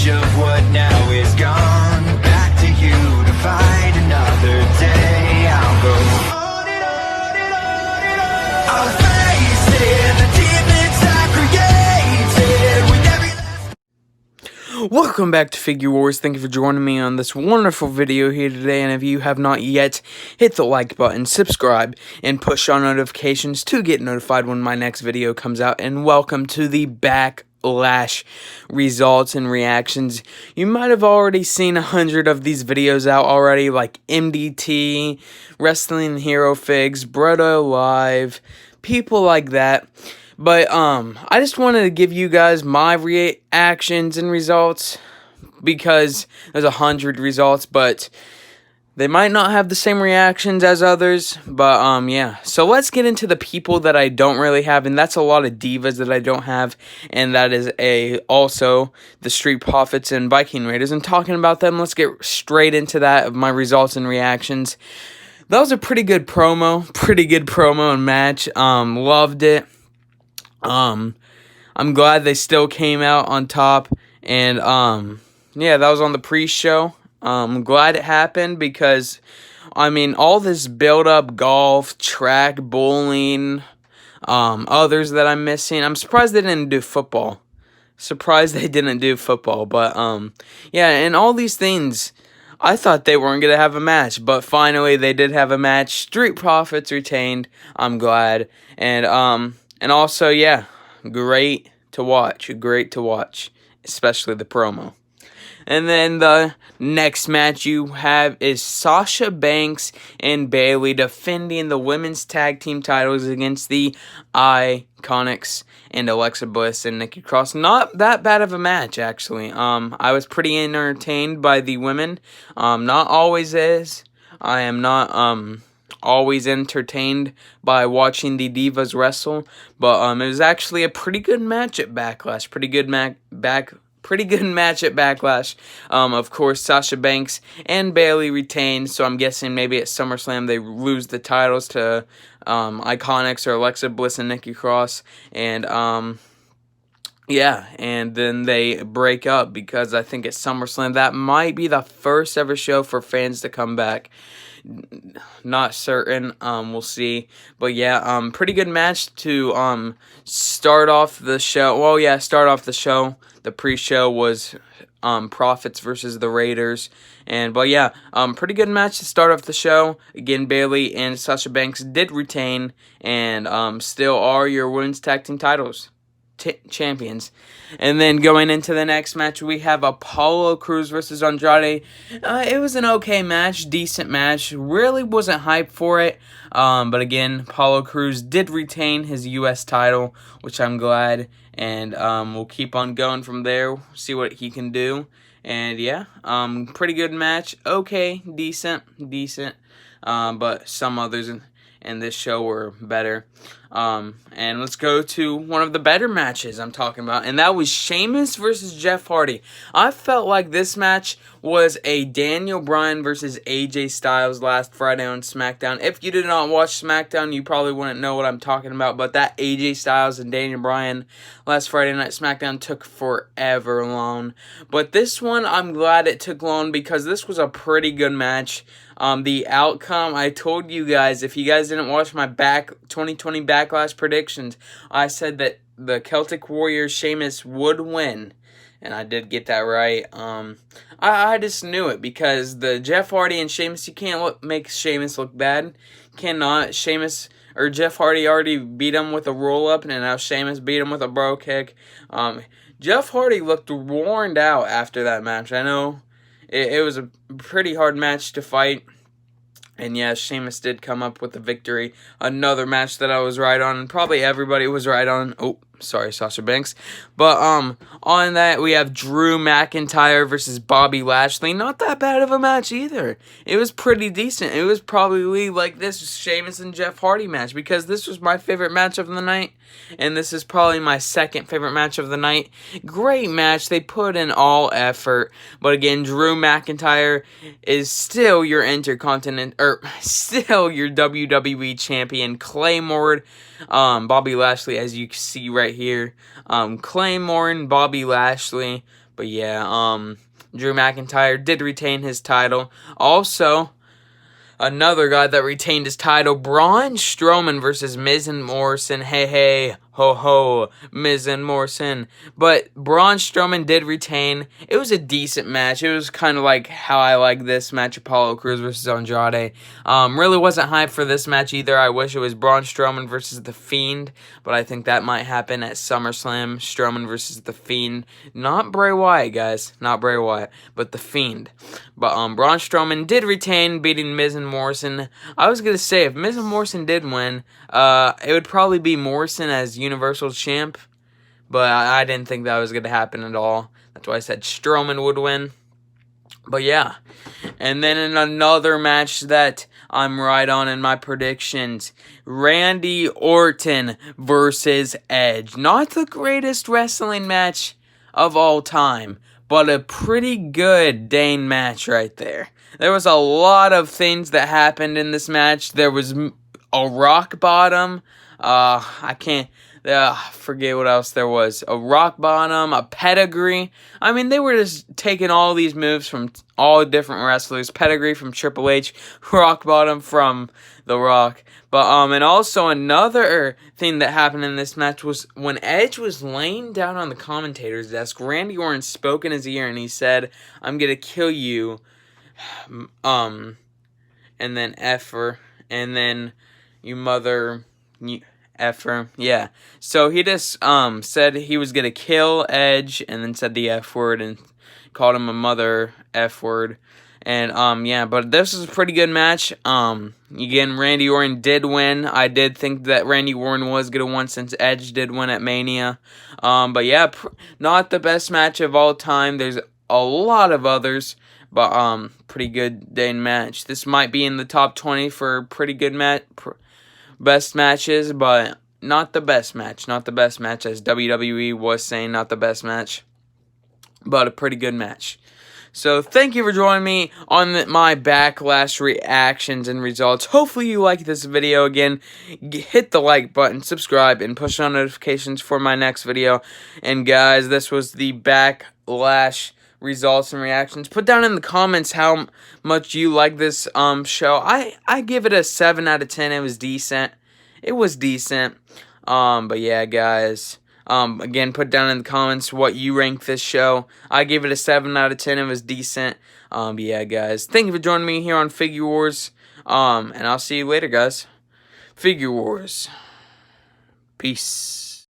advantage of what now is gone. Back to you to fight another day. I'll go on and on and on and on. I'll face it, the demons I created with every last... Welcome back to Figure Wars. Thank you for joining me on this wonderful video here today, and if you have not yet, hit the like button, subscribe, and push on notifications to get notified when my next video comes out, and welcome to the Backlash results and reactions. You might have already seen 100 of these videos out already, like MDT, Wrestling Hero Figs, Brotto Live, people like that. But, I just wanted to give you guys my reactions and results, because there's 100 results, but they might not have the same reactions as others, but, yeah. So let's get into the people that I don't really have, and that's a lot of divas that I don't have, and that is also the Street Profits and Viking Raiders, and talking about them, let's get straight into that, of my results and reactions. That was a pretty good promo and match, loved it. I'm glad they still came out on top, and, yeah, that was on the pre-show. I'm glad it happened because, I mean, all this build-up, golf, track, bowling, others that I'm missing. I'm surprised they didn't do football. But, yeah, and all these things, I thought they weren't going to have a match, but finally they did have a match. Street Profits retained. I'm glad, and also, yeah, great to watch, especially the promo. And then the next match you have is Sasha Banks and Bayley defending the women's tag team titles against the Iconics and Alexa Bliss and Nikki Cross. Not that bad of a match, actually. I was pretty entertained by the women. Not always is. I am not, always entertained by watching the divas wrestle, but it was actually a pretty good match at Backlash. Pretty good match at Backlash. Of course, Sasha Banks and Bayley retained, so I'm guessing maybe at SummerSlam they lose the titles to Iconics or Alexa Bliss and Nikki Cross, and yeah, and then they break up because I think at SummerSlam that might be the first ever show for fans to come back. Not certain, we'll see, but yeah, pretty good match to, start off the show. Well, yeah, the pre-show was, Profits versus the Raiders, but yeah, pretty good match to start off the show. Again, Bayley and Sasha Banks did retain, and, still are your women's tag team titles champions. And then going into the next match, we have Apollo Crews versus Andrade. It was an okay match, decent match. Really wasn't hyped for it. But again, Apollo Crews did retain his U.S. title, which I'm glad. And we'll keep on going from there, see what he can do. And yeah, pretty good match. Okay, decent. But some others in this show were better. And let's go to one of the better matches I'm talking about, and that was Sheamus versus Jeff Hardy. I felt like this match was a Daniel Bryan versus AJ Styles last Friday on SmackDown. If you did not watch SmackDown, you probably wouldn't know what I'm talking about, but that AJ Styles and Daniel Bryan last Friday night SmackDown took forever long. But this one, I'm glad it took long because this was a pretty good match. The outcome, I told you guys, if you guys didn't watch my 2020 Backlash predictions, I said that the Celtic Warrior Sheamus would win, and I did get that right. I just knew it because the Jeff Hardy and Sheamus, you can't make Sheamus look bad. Cannot. Jeff Hardy already beat him with a roll-up, and now Sheamus beat him with a bro kick. Jeff Hardy looked worn out after that match. I know it was a pretty hard match to fight. And yeah, Sheamus did come up with the victory. Another match that I was right on, and probably everybody was right on. Oh, sorry, Sasha Banks. But on that, we have Drew McIntyre versus Bobby Lashley. Not that bad of a match either. It was pretty decent. It was probably like this Sheamus and Jeff Hardy match, because this was my favorite match of the night, and this is probably my second favorite match of the night. Great match. They put in all effort. But again, Drew McIntyre is still your still your WWE champion. Claymore, Bobby Lashley, as you see right here. Claymore and Bobby Lashley. But yeah, Drew McIntyre did retain his title. Also, another guy that retained his title, Braun Strowman versus Miz and Morrison. Hey, hey, ho, ho, Miz and Morrison. But Braun Strowman did retain. It was a decent match. It was kind of like how I like this match, Apollo Crews versus Andrade. Really wasn't hyped for this match either. I wish it was Braun Strowman versus The Fiend, but I think that might happen at SummerSlam. Strowman versus The Fiend. Not Bray Wyatt, guys. Not Bray Wyatt, but The Fiend. But Braun Strowman did retain, beating Miz and Morrison. I was going to say, if Miz and Morrison did win, it would probably be Morrison as Universal Champ, but I didn't think that was going to happen at all. That's why I said Strowman would win. But yeah, and then in another match that I'm right on in my predictions, Randy Orton versus Edge. Not the greatest wrestling match of all time, but a pretty good dang match right there. There was a lot of things that happened in this match. There was a rock bottom. I can't forget what else there was. A rock bottom, a pedigree. I mean, they were just taking all these moves from all different wrestlers. Pedigree from Triple H, rock bottom from The Rock. But and also another thing that happened in this match was when Edge was laying down on the commentator's desk, Randy Orton spoke in his ear and he said, "I'm gonna kill you." And then effer, and then you mother effer, yeah. So he just said he was gonna kill Edge, and then said the F word and called him a mother F word. And yeah, but this is a pretty good match. Again, Randy Orton did win. I did think that Randy Orton was gonna win since Edge did win at Mania. But yeah, not the best match of all time. There's a lot of others. But pretty good dang match. This might be in the top 20 for pretty good best matches, but not the best match. Not the best match, as WWE was saying, not the best match, but a pretty good match. So thank you for joining me on my Backlash reactions and results. Hopefully you like this video. Again, hit the like button, subscribe, and push on notifications for my next video. And guys, this was the Backlash results and reactions. Put down in the comments how much you like this show. I give it a 7 out of 10. It was decent. It was decent. But yeah, guys. Again, put down in the comments what you rank this show. I gave it a 7 out of 10. It was decent. But yeah, guys. Thank you for joining me here on Figure Wars. And I'll see you later, guys. Figure Wars. Peace.